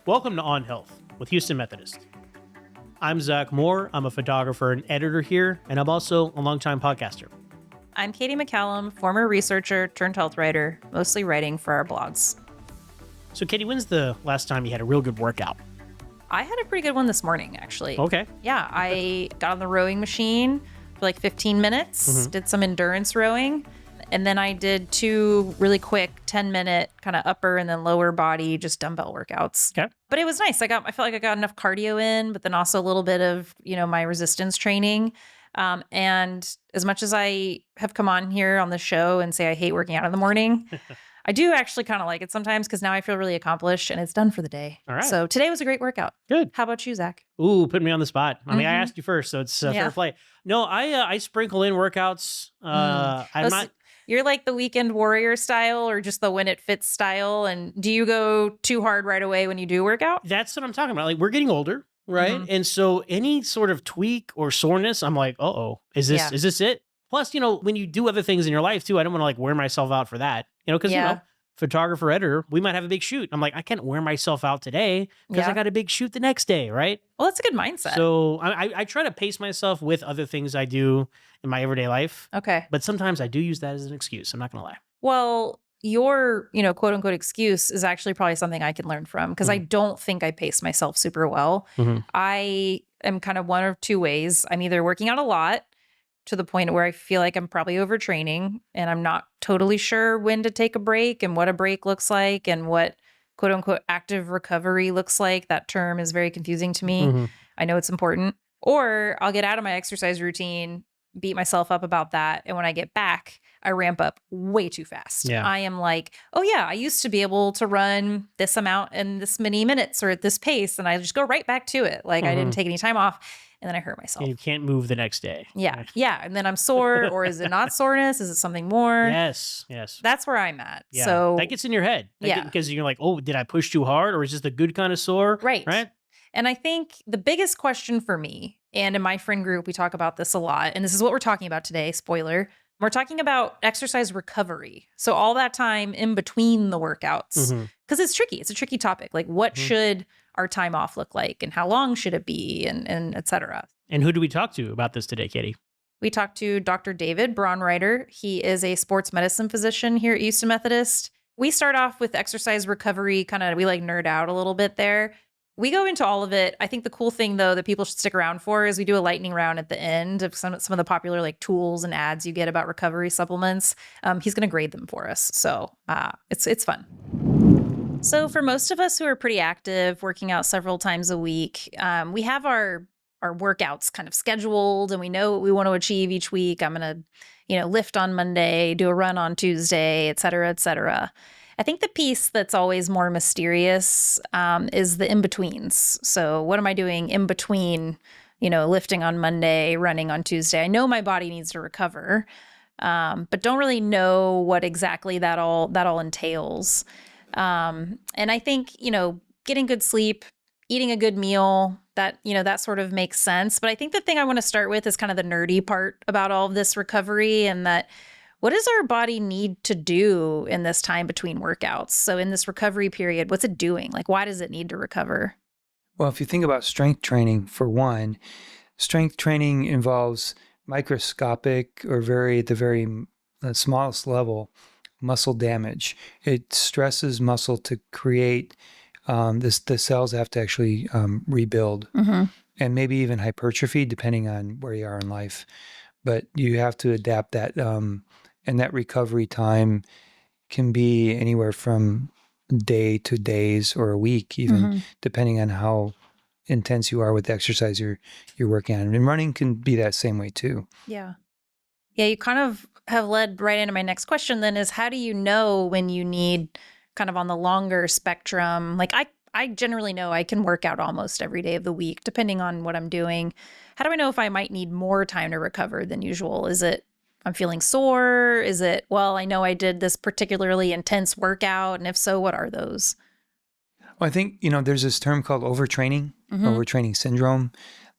Welcome to On Health with Houston Methodist. I'm Zach Moore. I'm a photographer and editor here, and I'm also a longtime podcaster. I'm Katie McCallum, former researcher turned health writer, mostly writing for our blogs. So, Katie, when's the last time you had a real good workout? I had a pretty good one this morning, actually. Okay. Yeah, I got on the rowing machine for like 15 minutes, did some endurance rowing, and then I did 2 really quick 10-minute kind of upper and then lower body, just dumbbell workouts. Okay. But it was nice. I felt like I got enough cardio in, but then also a little bit of, my resistance training. And as much as I have come on here on the show and say I hate working out in the morning, I do actually kind of like it sometimes because now I feel really accomplished and it's done for the day. All right. So today was a great workout. Good. How about you, Zach? Ooh, put me on the spot. I mean, I asked you first, so it's fair play. No, I sprinkle in workouts. I'm not. You're like the weekend warrior style or just the when it fits style. And do you go too hard right away when you do work out? That's what I'm talking about. Like, we're getting older, right? And so any sort of tweak or soreness, I'm like, is this it? Plus, when you do other things in your life too, I don't want to like wear myself out for that, because photographer, editor, we might have a big shoot. I'm like, I can't wear myself out today because I got a big shoot the next day, right? Well, that's a good mindset. So I try to pace myself with other things I do in my everyday life. Okay. But sometimes I do use that as an excuse. I'm not going to lie. Well, your, quote unquote excuse is actually probably something I can learn from because I don't think I pace myself super well. I am kind of one of 2 ways. I'm either working out a lot to the point where I feel like I'm probably overtraining and I'm not totally sure when to take a break and what a break looks like and what quote unquote active recovery looks like. That term is very confusing to me. I know it's important. Or I'll get out of my exercise routine, beat myself up about that. And when I get back, I ramp up way too fast. Yeah. I am like, I used to be able to run this amount in this many minutes or at this pace. And I just go right back to it. Like I didn't take any time off. And then I hurt myself. And you can't move the next day. Yeah. Yeah. And then I'm sore, or is it not soreness? Is it something more? Yes. That's where I'm at. Yeah. So that gets in your head. Yeah. Because you're like, did I push too hard? Or is this the good kind of sore? Right. Right. And I think the biggest question for me, and in my friend group, we talk about this a lot, and this is what we're talking about today, spoiler, we're talking about exercise recovery. So all that time in between the workouts, because it's tricky. It's a tricky topic. Like what should our time off look like and how long should it be and et cetera. And who do we talk to about this today, Katie? We talked to Dr. David Braunreiter. He is a sports medicine physician here at Houston Methodist. We start off with exercise recovery, we like nerd out a little bit there. We go into all of it. I think the cool thing, though, that people should stick around for is we do a lightning round at the end of some of the popular like tools and ads you get about recovery supplements. He's going to grade them for us. So it's fun. So for most of us who are pretty active, working out several times a week, we have our workouts kind of scheduled and we know what we want to achieve each week. I'm going to, lift on Monday, do a run on Tuesday, et cetera, et cetera. I think the piece that's always more mysterious is the in-betweens. So what am I doing in between, lifting on Monday, running on Tuesday? I know my body needs to recover, but don't really know what exactly that all entails. And I think, getting good sleep, eating a good meal, that sort of makes sense. But I think the thing I want to start with is kind of the nerdy part about all of this recovery and that what does our body need to do in this time between workouts? So in this recovery period, what's it doing? Like, why does it need to recover? Well, if you think about strength training, for one, strength training involves microscopic or at the very smallest level, muscle damage. It stresses muscle to create the cells have to actually rebuild and maybe even hypertrophy, depending on where you are in life. But you have to adapt that. And that recovery time can be anywhere from day to days or a week, even depending on how intense you are with the exercise you're working on. And running can be that same way too. Yeah. Yeah, you kind of have led right into my next question then is how do you know when you need kind of on the longer spectrum? Like I generally know I can work out almost every day of the week, depending on what I'm doing. How do I know if I might need more time to recover than usual? Is it I'm feeling sore? Is it, I know I did this particularly intense workout? And if so, what are those? Well, I think, there's this term called overtraining, overtraining syndrome.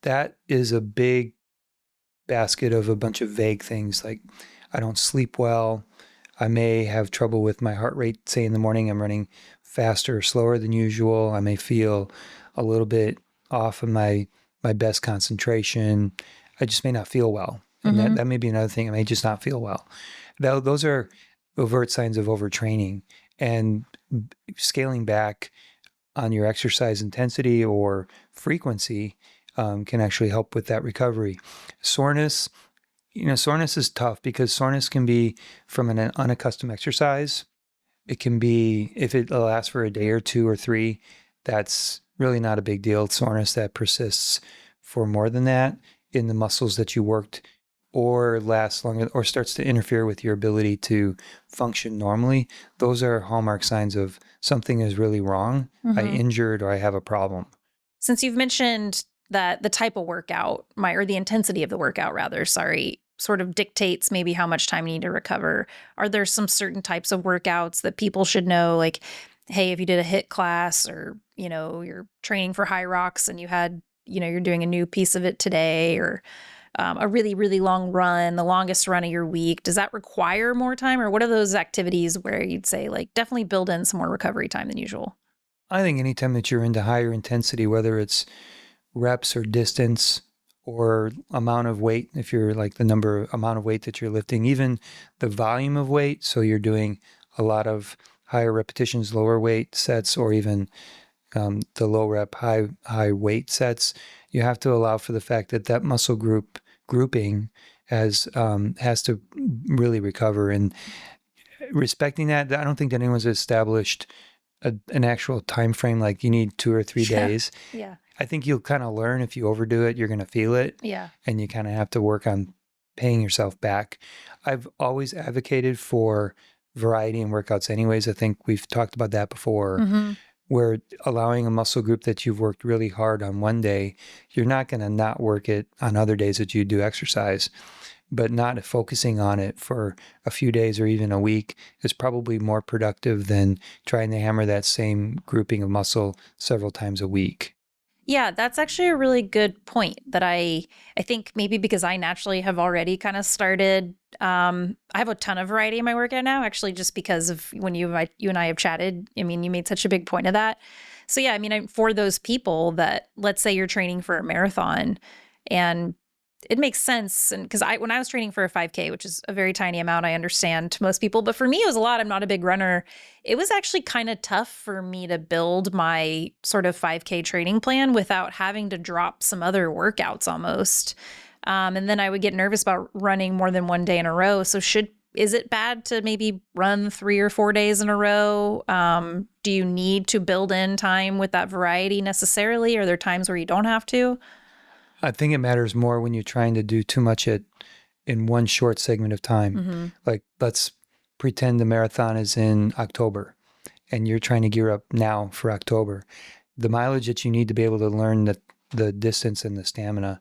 That is a big basket of a bunch of vague things like I don't sleep well. I may have trouble with my heart rate. Say in the morning, I'm running faster or slower than usual. I may feel a little bit off of my best concentration. I just may not feel well. And that may be another thing. I may just not feel well. Those are overt signs of overtraining, and scaling back on your exercise intensity or frequency can actually help with that recovery. Soreness, soreness is tough because soreness can be from an unaccustomed exercise. It can be, if it lasts for a day or 2 or 3, that's really not a big deal. It's soreness that persists for more than that in the muscles that you worked, or lasts longer, or starts to interfere with your ability to function normally. Those are hallmark signs of something is really wrong. I injured, or I have a problem. Since you've mentioned that the type of workout or the intensity of the workout rather, sort of dictates maybe how much time you need to recover. Are there some certain types of workouts that people should know? Like, hey, if you did a HIIT class, or, you're training for high rocks and you had, you're doing a new piece of it today, or a really, really long run, the longest run of your week, does that require more time? Or what are those activities where you'd say, like, definitely build in some more recovery time than usual? I think anytime that you're into higher intensity, whether it's reps or distance or amount of weight, if you're like the amount of weight that you're lifting, even the volume of weight. So you're doing a lot of higher repetitions, lower weight sets, or even the low rep, high weight sets. You have to allow for the fact that muscle grouping has to really recover. And respecting that, I don't think that anyone's established an actual time frame, like you need 2 or 3 days. Yeah. I think you'll kind of learn if you overdo it, you're going to feel it. Yeah. And you kind of have to work on paying yourself back. I've always advocated for variety in workouts anyways. I think we've talked about that before, where allowing a muscle group that you've worked really hard on one day, you're not going to not work it on other days that you do exercise. But not focusing on it for a few days or even a week is probably more productive than trying to hammer that same grouping of muscle several times a week. Yeah, that's actually a really good point that I think maybe because I naturally have already kind of started, I have a ton of variety in my workout now, actually, just because of when you and I have chatted. I mean, you made such a big point of that. So yeah, I mean, for those people that, let's say you're training for a marathon, and it makes sense. And because when I was training for a 5K, which is a very tiny amount, I understand to most people, but for me, it was a lot. I'm not a big runner. It was actually kind of tough for me to build my sort of 5K training plan without having to drop some other workouts almost. And then I would get nervous about running more than one day in a row. So is it bad to maybe run 3 or 4 days in a row? Do you need to build in time with that variety necessarily? Are there times where you don't have to? I think it matters more when you're trying to do too much in one short segment of time. Like, let's pretend the marathon is in October and you're trying to gear up now for October. The mileage that you need to be able to learn the distance and the stamina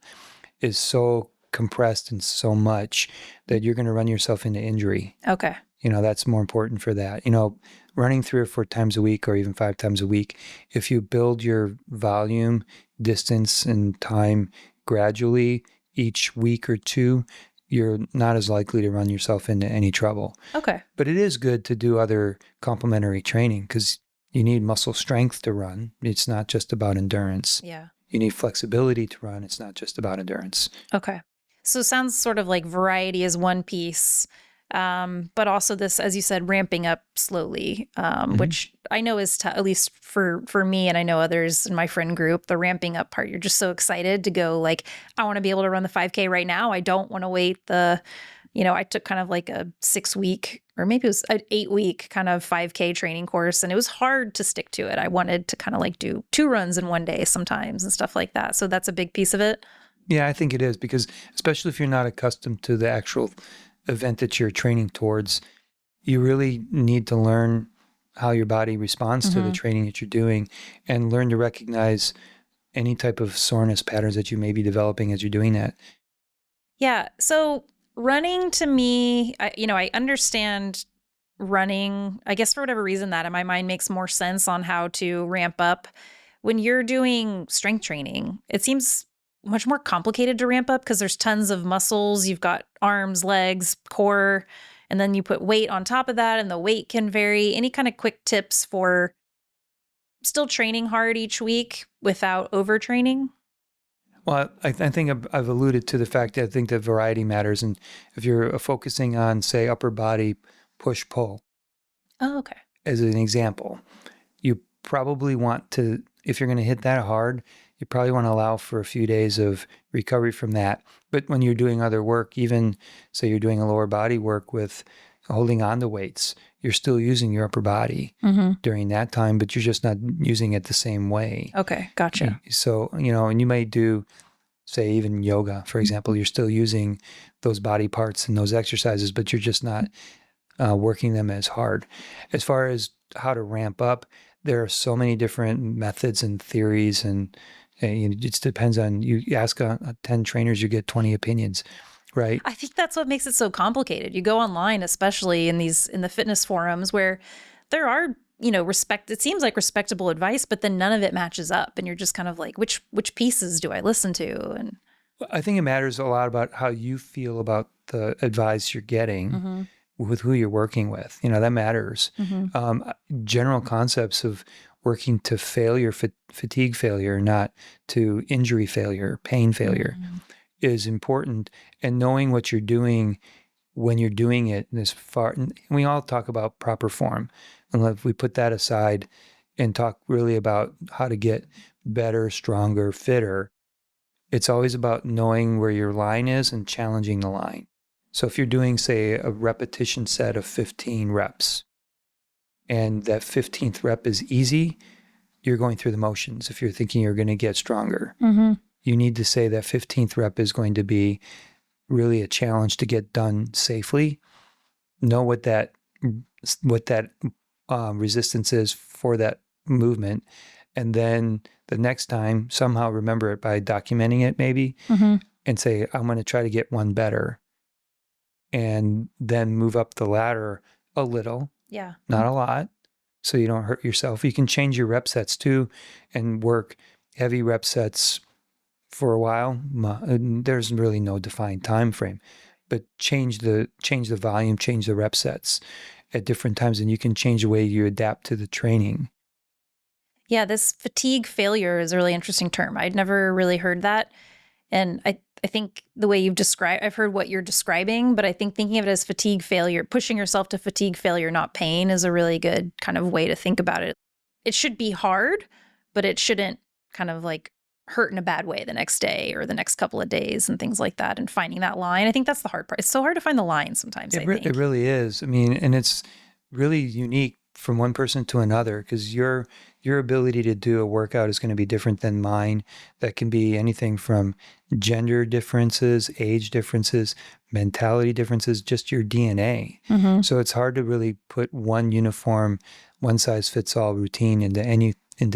is so compressed and so much that you're going to run yourself into injury. Okay. That's more important for that. Running 3 or 4 times a week or even 5 times a week, if you build your volume, distance, and time gradually each week or 2, you're not as likely to run yourself into any trouble. Okay. But it is good to do other complementary training because you need muscle strength to run. It's not just about endurance. Yeah. You need flexibility to run. It's not just about endurance. Okay. So it sounds sort of like variety is one piece. But also this, as you said, ramping up slowly, which I know is at least for me, and I know others in my friend group, the ramping up part, you're just so excited to go, like, I want to be able to run the 5K right now. I don't want to wait I took kind of like a 6-week, or maybe it was an 8-week kind of 5K training course. And it was hard to stick to it. I wanted to kind of like do 2 runs in one day sometimes and stuff like that. So that's a big piece of it. Yeah, I think it is, because especially if you're not accustomed to the actual event that you're training towards, you really need to learn how your body responds to the training that you're doing, and learn to recognize any type of soreness patterns that you may be developing as you're doing that. Yeah. So running, to me, I understand running, I guess for whatever reason, that in my mind makes more sense on how to ramp up. When you're doing strength training, it seems much more complicated to ramp up because there's tons of muscles. You've got arms, legs, core, and then you put weight on top of that, and the weight can vary. Any kind of quick tips for still training hard each week without overtraining? Well, I think I've alluded to the fact that I think that variety matters. And if you're focusing on, say, upper body push-pull, Oh, okay. as an example, you probably want to, if you're going to hit that hard, you probably want to allow for a few days of recovery from that. But when you're doing other work, even say you're doing a lower body work with holding on to weights, you're still using your upper body during that time, but you're just not using it the same way. Okay, gotcha. So, and you may do, say, even yoga, for example, you're still using those body parts and those exercises, but you're just not working them as hard. As far as how to ramp up, there are so many different methods and theories, and it just depends on, you ask 10 trainers, you get 20 opinions, right? I think that's what makes it so complicated. You go online, especially in the fitness forums, where there are, it seems like respectable advice, but then none of it matches up. And you're just kind of like, which pieces do I listen to? And I think it matters a lot about how you feel about the advice you're getting with who you're working with. That matters. General concepts of working to failure, fatigue failure, not to injury failure, pain failure, is important. And knowing what you're doing when you're doing it this far, and we all talk about proper form. And if we put that aside and talk really about how to get better, stronger, fitter, it's always about knowing where your line is and challenging the line. So if you're doing, say, a repetition set of 15 reps, and that 15th rep is easy, you're going through the motions. If you're thinking you're going to get stronger, you need to say that 15th rep is going to be really a challenge to get done safely. Know what that resistance is for that movement. And then the next time, somehow remember it by documenting it maybe, and say, I'm going to try to get one better. And then move up the ladder a little, not a lot, so you don't hurt yourself. You can change your rep sets too and work heavy rep sets for a while. There's really no defined time frame, but change the volume, change the rep sets at different times, and you can change the way you adapt to the training. Yeah, this fatigue failure is a really interesting term. I'd never really heard that. And I think the way you've described, I've heard what you're describing, but I think thinking of it as fatigue failure, pushing yourself to fatigue failure, not pain, is a really good kind of way to think about it. It should be hard, but it shouldn't kind of like hurt in a bad way the next day or the next couple of days and things like that. And finding that line, I think that's the hard part. It's so hard to find the line sometimes. It really is. I mean, and it's really unique from one person to another, because your ability to do a workout is going to be different than mine. That can be anything from gender differences, age differences, mentality differences, just your DNA. So it's hard to really put one uniform, one size fits all routine into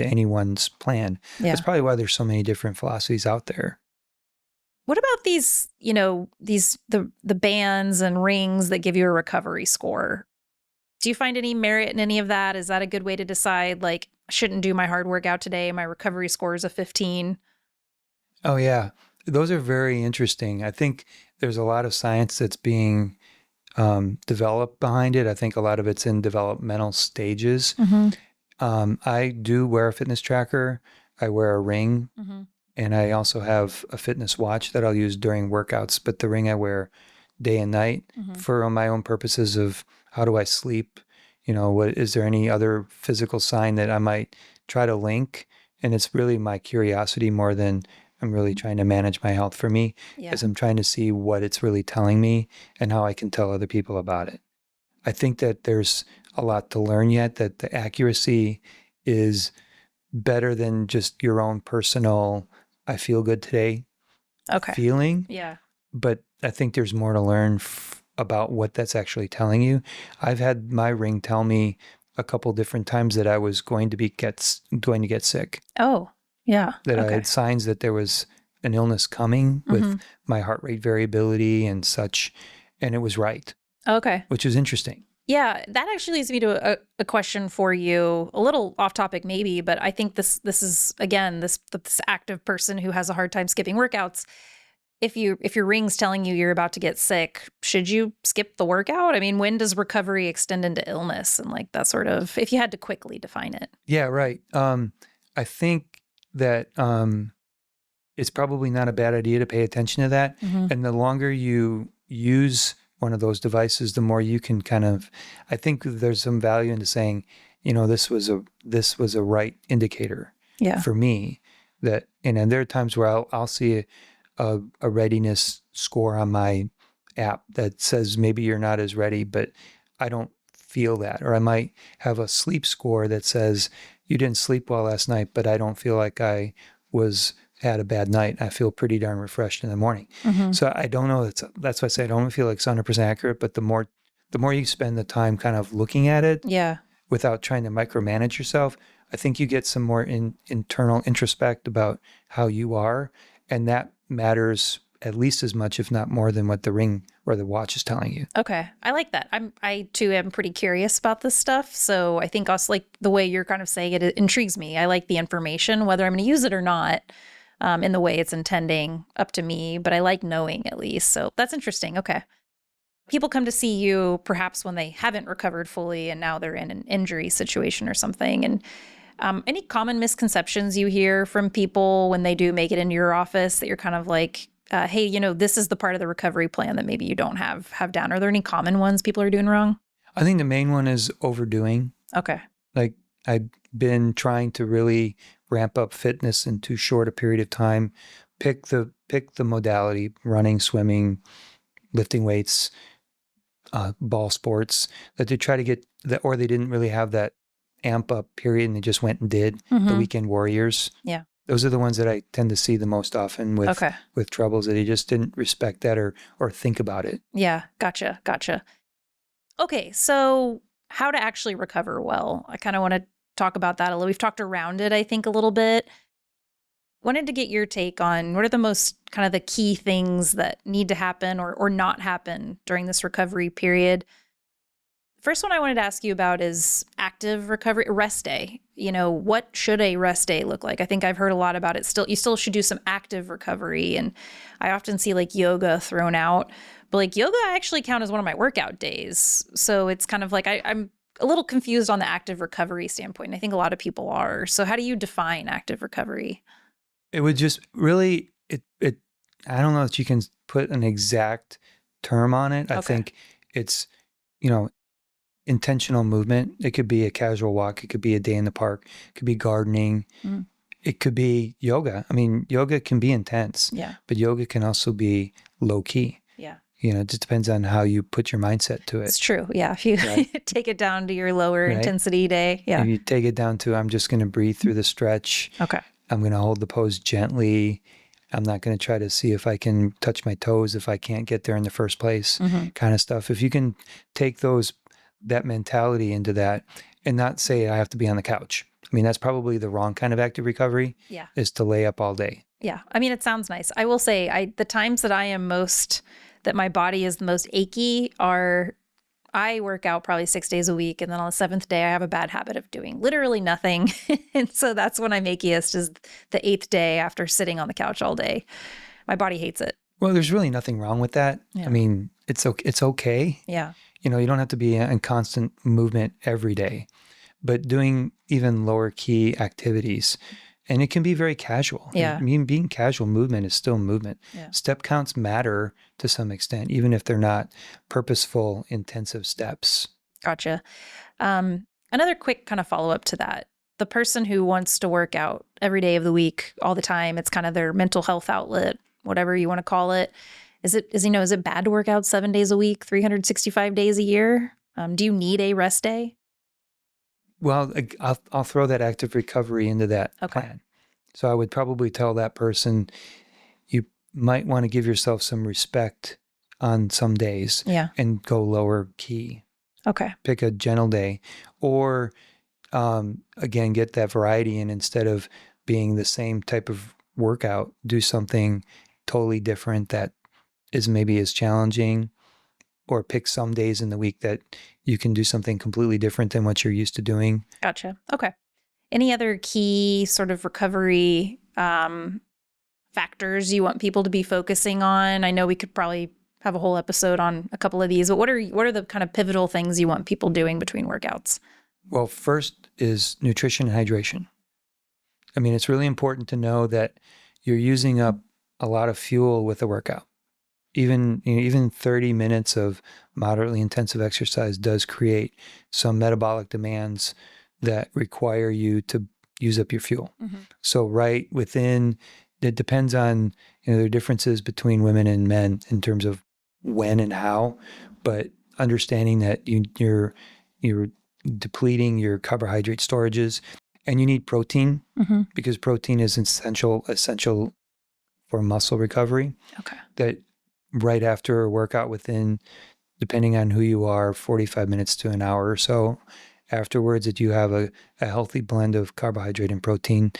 anyone's plan. That's probably why there's so many different philosophies out there. What about these, the bands and rings that give you a recovery score? Do you find any merit in any of that? Is that a good way to decide, like, I shouldn't do my hard workout today, my recovery score is a 15? Oh, yeah. Those are very interesting. I think there's a lot of science that's being developed behind it. I think a lot of it's in developmental stages. I do wear a fitness tracker. I wear a ring. And I also have a fitness watch that I'll use during workouts. But the ring I wear day and night for my own purposes of how do I sleep? What is there any other physical sign that I might try to link? And it's really my curiosity more than I'm really trying to manage my health for me, as I'm trying to see what it's really telling me and how I can tell other people about it. I think that there's a lot to learn yet, that the accuracy is better than just your own personal, I feel good today feeling. Yeah. But I think there's more to learn about what that's actually telling you. I've had my ring tell me a couple different times that I was going to get sick. Oh, yeah. That I had signs that there was an illness coming with my heart rate variability and such, and it was right. Okay. Which is interesting. Yeah, that actually leads me to a question for you, a little off topic maybe, but I think this is, again, this active person who has a hard time skipping workouts. if your ring's telling you you're about to get sick, should you skip the workout? I mean, when does recovery extend into illness and like that sort of, if you had to quickly define it? Yeah, right. I think that it's probably not a bad idea to pay attention to that. And the longer you use one of those devices, the more you can kind of, I think there's some value into saying, this was a right indicator for me that, and there are times where I'll see a readiness score on my app that says maybe you're not as ready, but I don't feel that. Or I might have a sleep score that says you didn't sleep well last night, but I don't feel like I had a bad night. I feel pretty darn refreshed in the morning. So I don't know. That's why I say I don't feel like it's 100% accurate, but the more you spend the time kind of looking at it without trying to micromanage yourself, I think you get some more internal introspect about how you are. And that matters at least as much, if not more, than what the ring or the watch is telling you. Okay. I like that. I too am pretty curious about this stuff. So I think also like the way you're kind of saying it intrigues me. I like the information, whether I'm going to use it or not, in the way it's intending, up to me, but I like knowing at least. So that's interesting. Okay. People come to see you perhaps when they haven't recovered fully and now they're in an injury situation or something. And any common misconceptions you hear from people when they do make it into your office that you're kind of like, hey, this is the part of the recovery plan that maybe you don't have down? Are there any common ones people are doing wrong? I think the main one is overdoing. Okay. Like I've been trying to really ramp up fitness in too short a period of time. Pick the modality: running, swimming, lifting weights, ball sports, that they try to get that, or they didn't really have that amp up period and they just went and did the weekend warriors. Yeah. Those are the ones that I tend to see the most often with troubles, that he just didn't respect that or think about it. Yeah. Gotcha. Okay. So how to actually recover well. I kind of want to talk about that a little. We've talked around it, I think, a little bit. Wanted to get your take on what are the most kind of the key things that need to happen or not happen during this recovery period. First one I wanted to ask you about is active recovery, rest day. What should a rest day look like? I think I've heard a lot about it. You still should do some active recovery. And I often see like yoga thrown out, but like yoga I actually count as one of my workout days. So it's kind of like I'm a little confused on the active recovery standpoint. I think a lot of people are. So how do you define active recovery? It would just really, I don't know that you can put an exact term on it. I think it's, intentional movement. It could be a casual walk. It could be a day in the park. It could be gardening. It could be yoga. I mean, yoga can be intense, but yoga can also be low key. Yeah. It just depends on how you put your mindset to it. It's true. Yeah. If you take it down to your lower intensity day. Yeah. If you take it down to, I'm just going to breathe through the stretch. Okay. I'm going to hold the pose gently. I'm not going to try to see if I can touch my toes if I can't get there in the first place, kind of stuff. If you can take that mentality into that and not say I have to be on the couch. I mean, that's probably the wrong kind of active recovery, is to lay up all day. Yeah. I mean, it sounds nice. I will say the times that that my body is the most achy I work out probably 6 days a week. And then on the 7th day, I have a bad habit of doing literally nothing. And so that's when I'm achiest, is the 8th day after sitting on the couch all day. My body hates it. Well, there's really nothing wrong with that. Yeah. I mean, it's okay. Yeah. You don't have to be in constant movement every day, but doing even lower key activities. And it can be very casual. Yeah. I mean, being casual movement is still movement. Yeah. Step counts matter to some extent, even if they're not purposeful, intensive steps. Gotcha. Another quick kind of follow-up to that. The person who wants to work out every day of the week, all the time, it's kind of their mental health outlet, whatever you want to call it. Is it bad to work out 7 days a week, 365 days a year? Do you need a rest day? Well, I'll throw that active recovery into that plan. So I would probably tell that person, you might want to give yourself some respect on some days and go lower key. Okay. Pick a gentle day. Or, again, get that variety in. Instead of being the same type of workout, do something totally different that is maybe as challenging, or pick some days in the week that you can do something completely different than what you're used to doing. Gotcha. Okay. Any other key sort of recovery factors you want people to be focusing on? I know we could probably have a whole episode on a couple of these, but what are the kind of pivotal things you want people doing between workouts? Well, first is nutrition and hydration. I mean, it's really important to know that you're using up a lot of fuel with a workout. Even 30 minutes of moderately intensive exercise does create some metabolic demands that require you to use up your fuel. Mm-hmm. So right within, it depends on, there are differences between women and men in terms of when and how, but understanding that you're depleting your carbohydrate storages, and you need protein because protein is essential for muscle recovery. Okay. That right after a workout, within, depending on who you are, 45 minutes to an hour or so afterwards, that you have a healthy blend of carbohydrate and protein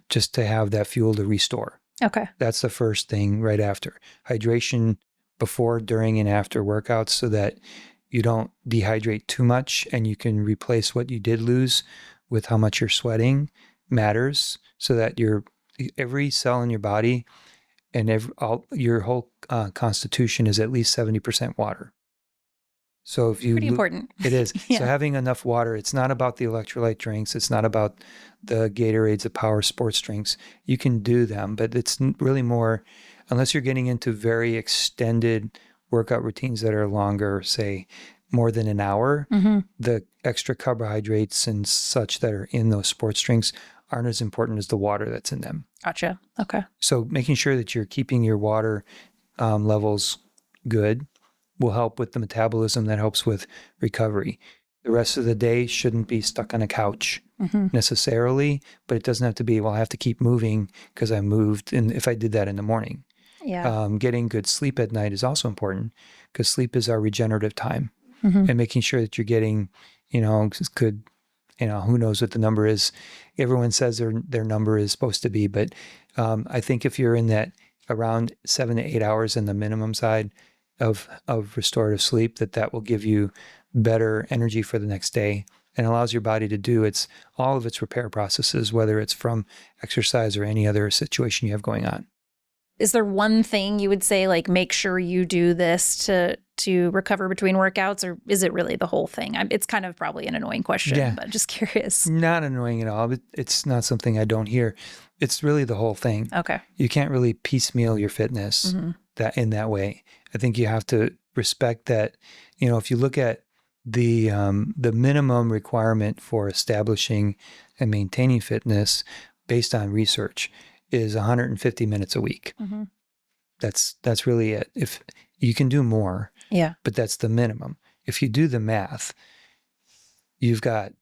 just to have that fuel to restore. Okay. That's the first thing right after. Hydration before, during, and after workouts so that you don't dehydrate too much and you can replace what you did lose with how much you're sweating matters, so that every cell in your body and your whole constitution is at least 70% water. So if you pretty important. It is. Yeah. So having enough water, it's not about the electrolyte drinks. It's not about the Gatorades, the power sports drinks. You can do them, but it's really more, unless you're getting into very extended workout routines that are longer, say more than an hour, the extra carbohydrates and such that are in those sports drinks aren't as important as the water that's in them. Gotcha. Okay. So making sure that you're keeping your water levels good will help with the metabolism. That helps with recovery. The rest of the day shouldn't be stuck on a couch necessarily, but it doesn't have to be, well, I have to keep moving because I moved. And if I did that in the morning, getting good sleep at night is also important, because sleep is our regenerative time, and making sure that you're getting, good, who knows what the number is. Everyone says their number is supposed to be, but I think if you're in that around 7 to 8 hours in the minimum side of restorative sleep, that will give you better energy for the next day and allows your body to do all of its repair processes, whether it's from exercise or any other situation you have going on. Is there one thing you would say, like, make sure you do this to recover between workouts, or is it really the whole thing? It's kind of probably an annoying question, but just curious. Not annoying at all. It's not something I don't hear. It's really the whole thing. Okay. You can't really piecemeal your fitness in that way. I think you have to respect that, if you look at the minimum requirement for establishing and maintaining fitness based on research is 150 minutes a week. That's really it. If you can do more, but that's the minimum. If you do the math, you've got,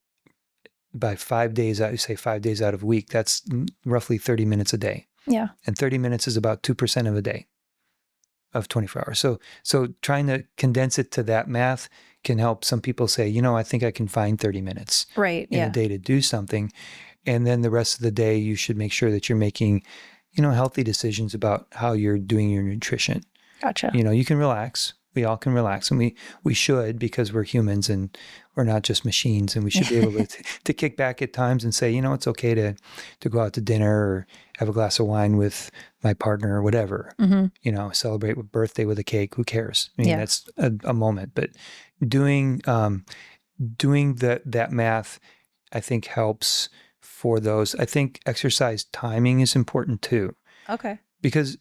by 5 days out, you say 5 days out of a week, that's roughly 30 minutes a day. Yeah. And 30 minutes is about 2% of a day of 24 hours. So trying to condense it to that math can help some people say, I think I can find 30 minutes in a day to do something. And then the rest of the day, you should make sure that you're making, healthy decisions about how you're doing your nutrition. Gotcha. You can relax. We all can relax, and we should, because we're humans and we're not just machines, and we should be able to kick back at times and say, it's okay to go out to dinner or have a glass of wine with my partner or whatever, celebrate with birthday with a cake. Who cares? I mean, that's a moment, but doing that math, I think, helps for those. I think exercise timing is important too. Okay. Because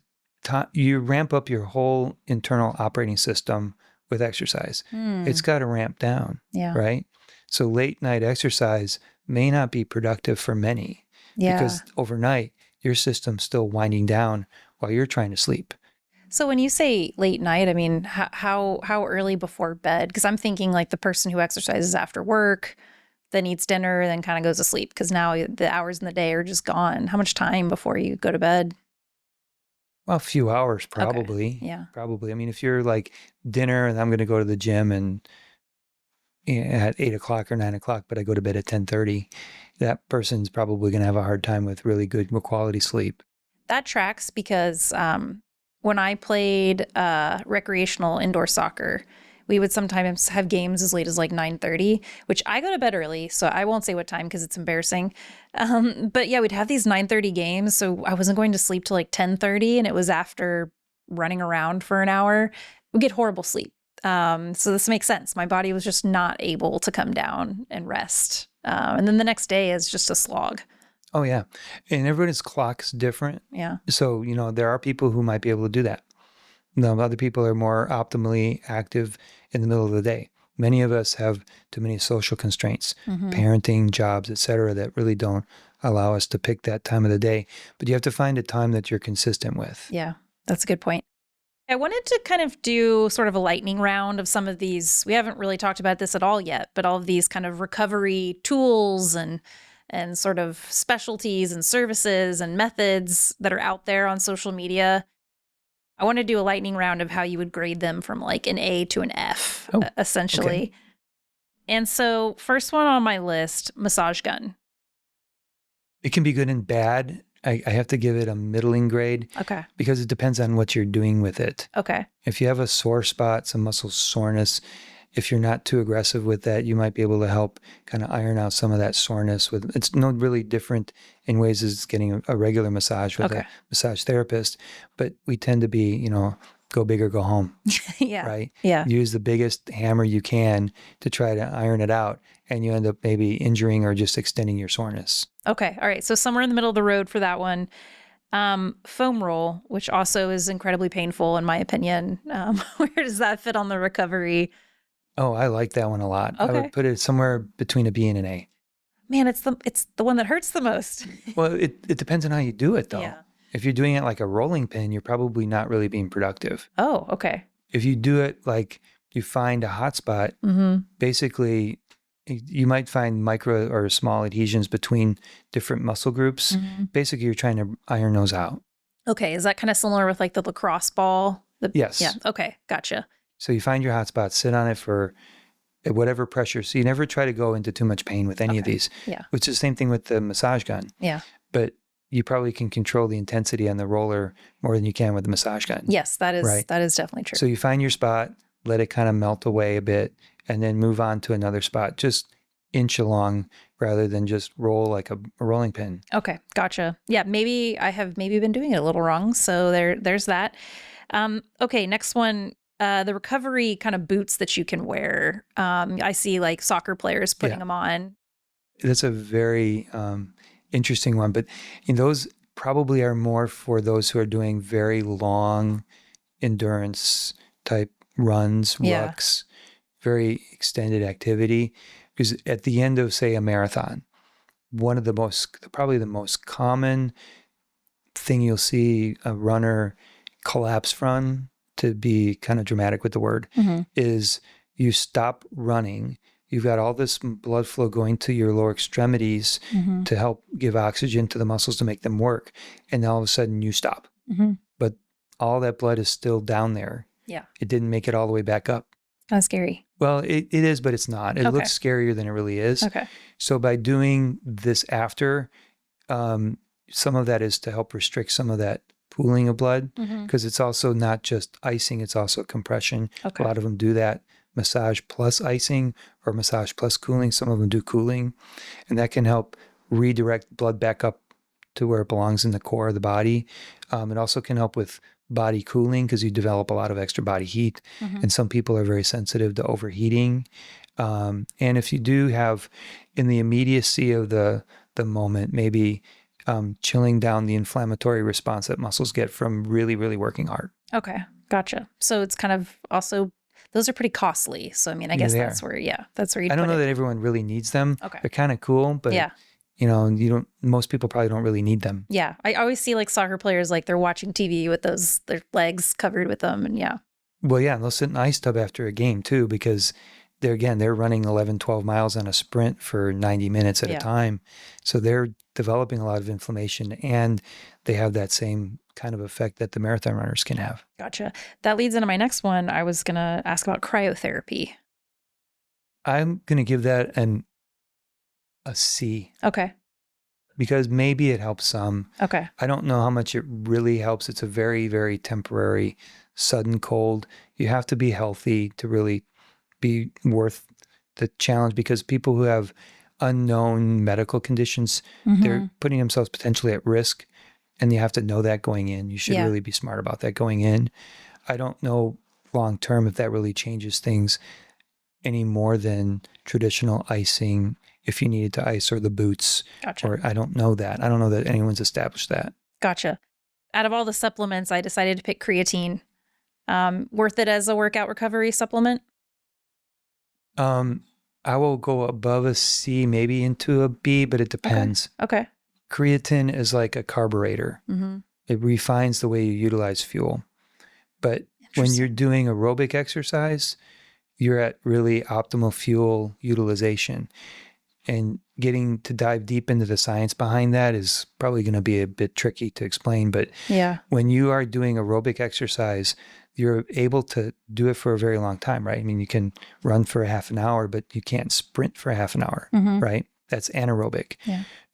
you ramp up your whole internal operating system with exercise. It's got to ramp down, right? So late night exercise may not be productive for many because overnight your system's still winding down while you're trying to sleep. So when you say late night, I mean, how early before bed? Because I'm thinking like the person who exercises after work, then eats dinner, then kind of goes to sleep, because now the hours in the day are just gone. How much time before you go to bed? Well, a few hours probably. Okay. Yeah. Probably. I mean, if you're like dinner and I'm going to go to the gym and at 8 o'clock or 9 o'clock, but I go to bed at 10:30, that person's probably going to have a hard time with really good quality sleep. That tracks, because when I played recreational indoor soccer, We would sometimes have games as late as like 9:30, which I go to bed early, so I won't say what time because it's embarrassing. But yeah, we'd have these 9:30 games, so I wasn't going to sleep till like 10:30, and it was after running around for an hour. We get horrible sleep. So this makes sense. My body was just not able to come down and rest. And then the next day is just a slog. Oh, yeah. And everybody's clock's different. Yeah. So, there are people who might be able to do that. No, other people are more optimally active in the middle of the day. Many of us have too many social constraints, parenting, jobs, et cetera, that really don't allow us to pick that time of the day. But you have to find a time that you're consistent with. Yeah, that's a good point. I wanted to kind of do sort of a lightning round of some of these. We haven't really talked about this at all yet, but all of these kind of recovery tools and sort of specialties and services and methods that are out there on social media. I want to do a lightning round of how you would grade them from like an A to an F, essentially. Okay. And so first one on my list, massage gun. It can be good and bad. I have to give it a middling grade. Okay. Because it depends on what you're doing with it. Okay. If you have a sore spot, some muscle soreness, if you're not too aggressive with that, you might be able to help kind of iron out some of that soreness with, it's no really different in ways as getting a regular massage with a massage therapist, but we tend to be, go big or go home. Yeah. Right? Yeah. Use the biggest hammer you can to try to iron it out, and you end up maybe injuring or just extending your soreness. Okay. All right. So somewhere in the middle of the road for that one. Foam roll, which also is incredibly painful in my opinion. Where does that fit on the recovery? Oh, I like that one a lot. Okay. I would put it somewhere between a B and an A. Man, it's the one that hurts the most. Well, it depends on how you do it, though. Yeah. If you're doing it like a rolling pin, you're probably not really being productive. Oh, okay. If you do it like you find a hot spot, basically you might find micro or small adhesions between different muscle groups. Basically, you're trying to iron those out. Okay. Is that kind of similar with like the lacrosse ball? Yes. Yeah. Okay. Gotcha. So you find your hot spot, sit on it for whatever pressure. So you never try to go into too much pain with any of these. Yeah. Which is the same thing with the massage gun. Yeah. But you probably can control the intensity on the roller more than you can with the massage gun. Yes, that is definitely true. So you find your spot, let it kind of melt away a bit, and then move on to another spot. Just inch along rather than just roll like a rolling pin. Okay, gotcha. Yeah, maybe I have been doing it a little wrong. So there's that. Okay, next one. The recovery kind of boots that you can wear. I see like soccer players putting them on. That's a very interesting one, but those probably are more for those who are doing very long endurance type runs, rucks, very extended activity. Because at the end of, say, a marathon, probably the most common thing you'll see a runner collapse from, to be kind of dramatic with the word, is you stop running. You've got all this blood flow going to your lower extremities to help give oxygen to the muscles to make them work. And then all of a sudden you stop. But all that blood is still down there. Yeah. It didn't make it all the way back up. Kind of scary. Well, it is, but it's not. It looks scarier than it really is. Okay. So by doing this after, some of that is to help restrict some of that pooling of blood, because it's also not just icing, it's also compression. A lot of them do that. Massage plus icing or massage plus cooling. Some of them do cooling, and that can help redirect blood back up to where it belongs in the core of the body. It also can help with body cooling because you develop a lot of extra body heat, and some people are very sensitive to overheating. And if you do have, in the immediacy of the moment, maybe chilling down the inflammatory response that muscles get from really, really working hard. Okay, gotcha. So it's kind of also, those are pretty costly. So I mean, I guess that's where you. I don't know that everyone really needs them. Okay, they're kind of cool, but most people probably don't really need them. Yeah, I always see like soccer players, like they're watching TV with their legs covered with them, and Well, yeah, and they'll sit in an ice tub after a game too, because they're running 11, 12 miles on a sprint for 90 minutes at a time. So they're developing a lot of inflammation, and they have that same kind of effect that the marathon runners can have. Gotcha. That leads into my next one. I was going to ask about cryotherapy. I'm going to give that a C. Okay. Because maybe it helps some. Okay. I don't know how much it really helps. It's a very, very temporary, sudden cold. You have to be healthy to really be worth the challenge, because people who have unknown medical conditions, they're putting themselves potentially at risk, and you have to know that going in. You should really be smart about that going in. I don't know long term if that really changes things any more than traditional icing, if you needed to ice, or the boots. Gotcha. Or I don't know that. I don't know that anyone's established that. Gotcha. Out of all the supplements, I decided to pick creatine. Worth it as a workout recovery supplement? I will go above a C, maybe into a B, but it depends. Okay. Creatine is like a carburetor. It refines the way you utilize fuel. But when you're doing aerobic exercise, you're at really optimal fuel utilization. And getting to dive deep into the science behind that is probably going to be a bit tricky to explain. But when you are doing aerobic exercise, you're able to do it for a very long time, right? I mean, you can run for a half an hour, but you can't sprint for a half an hour, right? That's anaerobic.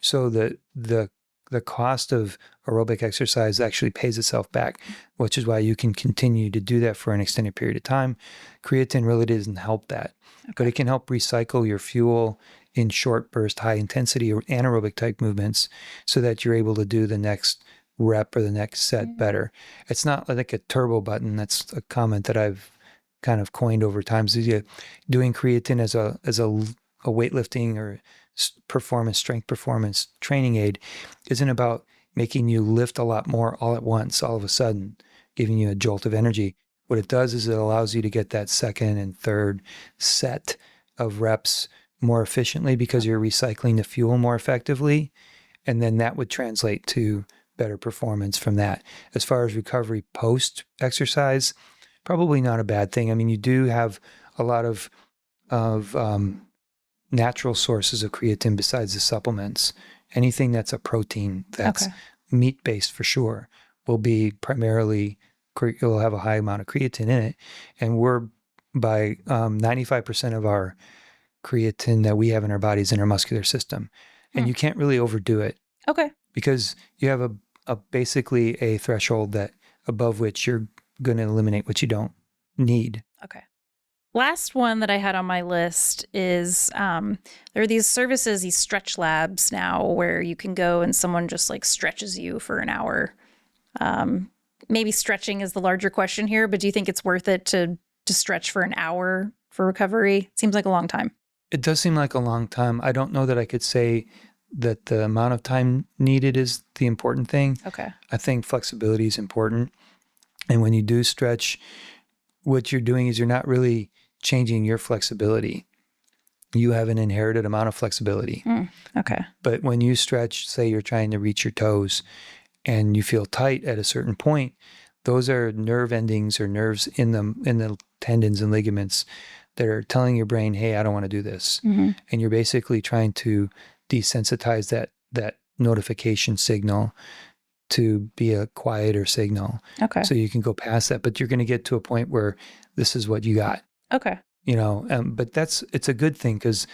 So the cost of aerobic exercise actually pays itself back, which is why you can continue to do that for an extended period of time. Creatine really doesn't help that, but it can help recycle your fuel in short burst, high intensity or anaerobic type movements, so that you're able to do the next rep or the next set better. It's not like a turbo button. That's a comment that I've kind of coined over time. So doing creatine as a weightlifting or strength performance training aid isn't about making you lift a lot more all at once, all of a sudden, giving you a jolt of energy. What it does is it allows you to get that second and third set of reps more efficiently, because you're recycling the fuel more effectively. And then that would translate to better performance from that. As far as recovery post exercise, probably not a bad thing. I mean, you do have a lot of natural sources of creatine besides the supplements. Anything that's a protein that's meat-based for sure will be primarily, you'll have a high amount of creatine in it. And we're by 95% of our creatine that we have in our bodies in our muscular system. And you can't really overdo it. Okay. Because you have a basically a threshold that above which you're going to eliminate what you don't need. Okay. Last one that I had on my list is there are these services, these stretch labs now, where you can go and someone just like stretches you for an hour. Maybe stretching is the larger question here, but do you think it's worth it to stretch for an hour for recovery? It seems like a long time. It does seem like a long time. I don't know that I could say that the amount of time needed is the important thing. Okay. I think flexibility is important. And when you do stretch, what you're doing is you're not really changing your flexibility. You have an inherited amount of flexibility. Okay. But when you stretch, say you're trying to reach your toes and you feel tight at a certain point, those are nerve endings or nerves in the tendons and ligaments that are telling your brain, hey, I don't want to do this. And you're basically trying to desensitize that notification signal to be a quieter signal. Okay. So you can go past that, but you're going to get to a point where this is what you got. Okay. But it's a good thing, because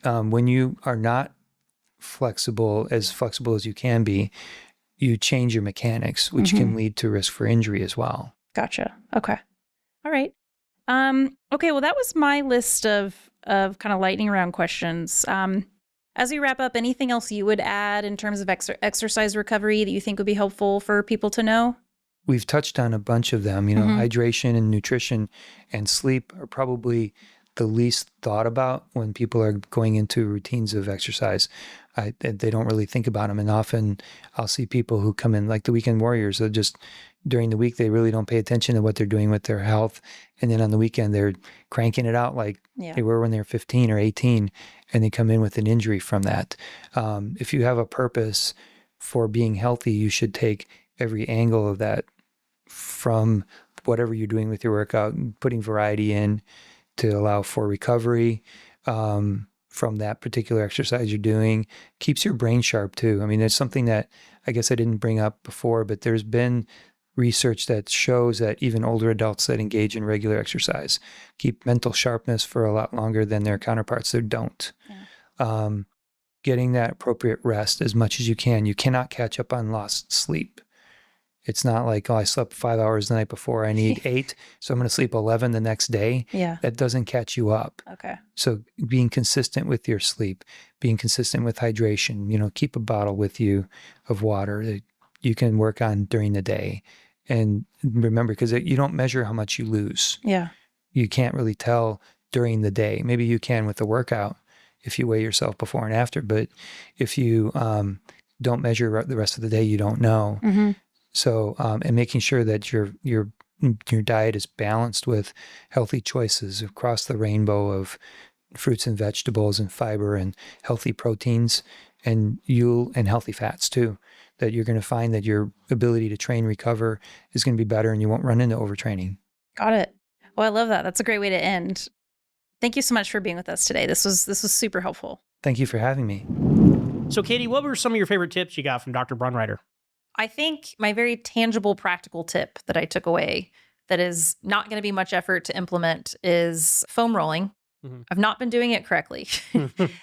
when you are not flexible as you can be, you change your mechanics, which can lead to risk for injury as well. Gotcha. Okay. All right. Okay. Well, that was my list of kind of lightning round questions. As we wrap up, anything else you would add in terms of exercise recovery that you think would be helpful for people to know? We've touched on a bunch of them. Hydration and nutrition and sleep are probably the least thought about when people are going into routines of exercise. They don't really think about them. And often I'll see people who come in, like the weekend warriors, that just during the week, they really don't pay attention to what they're doing with their health. And then on the weekend, they're cranking it out like they were when they were 15 or 18, and they come in with an injury from that. If you have a purpose for being healthy, you should take every angle of that, from whatever you're doing with your workout, putting variety in to allow for recovery from that particular exercise you're doing. Keeps your brain sharp too. I mean, there's something that I guess I didn't bring up before, but there's been research that shows that even older adults that engage in regular exercise keep mental sharpness for a lot longer than their counterparts that don't. Getting that appropriate rest as much as you can. You cannot catch up on lost sleep. It's not like, oh, I slept 5 hours the night before. I need 8, so I'm going to sleep 11 the next day. Yeah. That doesn't catch you up. Okay. So being consistent with your sleep, being consistent with hydration, keep a bottle with you of water that you can work on during the day. And remember, because you don't measure how much you lose. Yeah. You can't really tell during the day. Maybe you can with the workout if you weigh yourself before and after. But if you don't measure the rest of the day, you don't know. Mm-hmm. So, and making sure that your diet is balanced with healthy choices across the rainbow of fruits and vegetables and fiber and healthy proteins and healthy fats too, that you're going to find that your ability to train, recover is going to be better and you won't run into overtraining. Got it. Well, I love that. That's a great way to end. Thank you so much for being with us today. This was super helpful. Thank you for having me. So, Katie, what were some of your favorite tips you got from Dr. Braunreiter? I think my very tangible, practical tip that I took away that is not going to be much effort to implement is foam rolling. Mm-hmm. I've not been doing it correctly.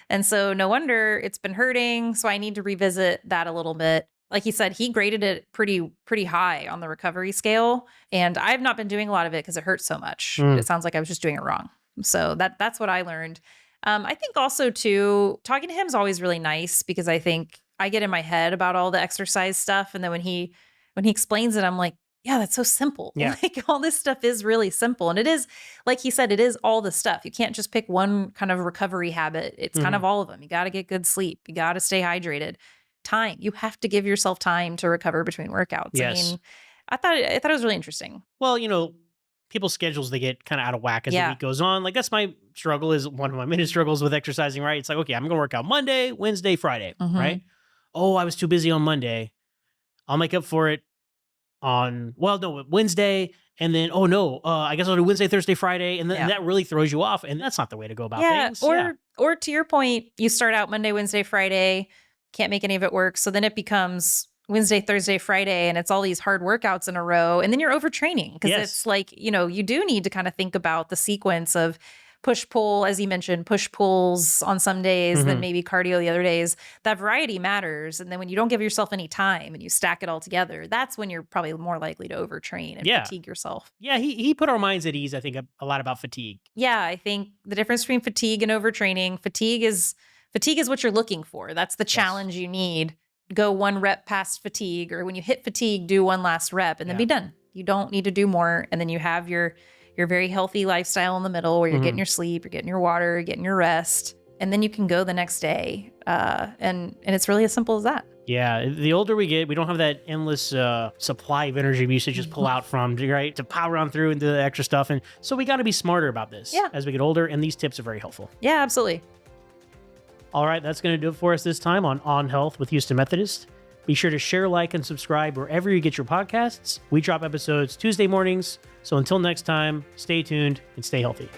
And so no wonder it's been hurting. So I need to revisit that a little bit. Like he said, he graded it pretty high on the recovery scale. And I've not been doing a lot of it because it hurts so much. It sounds like I was just doing it wrong. So that's what I learned. I think also too, talking to him is always really nice because I think I get in my head about all the exercise stuff. And then when he explains it, I'm like, yeah, that's so simple. Yeah. Like all this stuff is really simple. And it is, like he said, it is all the stuff. You can't just pick one kind of recovery habit. It's kind of all of them. You got to get good sleep. You got to stay hydrated. Time. You have to give yourself time to recover between workouts. Yes. I mean, I thought it was really interesting. Well, people's schedules, they get kind of out of whack as the week goes on. Like that's my struggle, is one of my main struggles with exercising, right? It's like, okay, I'm going to work out Monday, Wednesday, Friday, right? Oh, I was too busy on Monday. I'll make up for it on, Wednesday. And then, I guess I'll do Wednesday, Thursday, Friday. And then that really throws you off. And that's not the way to go about things. Or to your point, you start out Monday, Wednesday, Friday, can't make any of it work. So then it becomes Wednesday, Thursday, Friday, and it's all these hard workouts in a row. And then you're overtraining because it's like, you do need to kind of think about the sequence of push-pull, as you mentioned, push-pulls on some days, then maybe cardio the other days. That variety matters. And then when you don't give yourself any time and you stack it all together, that's when you're probably more likely to overtrain and fatigue yourself. Yeah, he put our minds at ease, I think, a lot about fatigue. Yeah, I think the difference between fatigue and overtraining, fatigue is what you're looking for. That's the challenge you need. Go one rep past fatigue, or when you hit fatigue, do one last rep and then be done. You don't need to do more. And then you have your very healthy lifestyle in the middle where you're getting your sleep, you're getting your water, you're getting your rest, and then you can go the next day. And it's really as simple as that. Yeah, the older we get, we don't have that endless supply of energy we used to just pull out from, right, to power on through and do the extra stuff. And so we got to be smarter about this as we get older, and these tips are very helpful. Yeah, absolutely. All right, that's going to do it for us this time on Health with Houston Methodist. Be sure to share, like, and subscribe wherever you get your podcasts. We drop episodes Tuesday mornings. So until next time, stay tuned and stay healthy.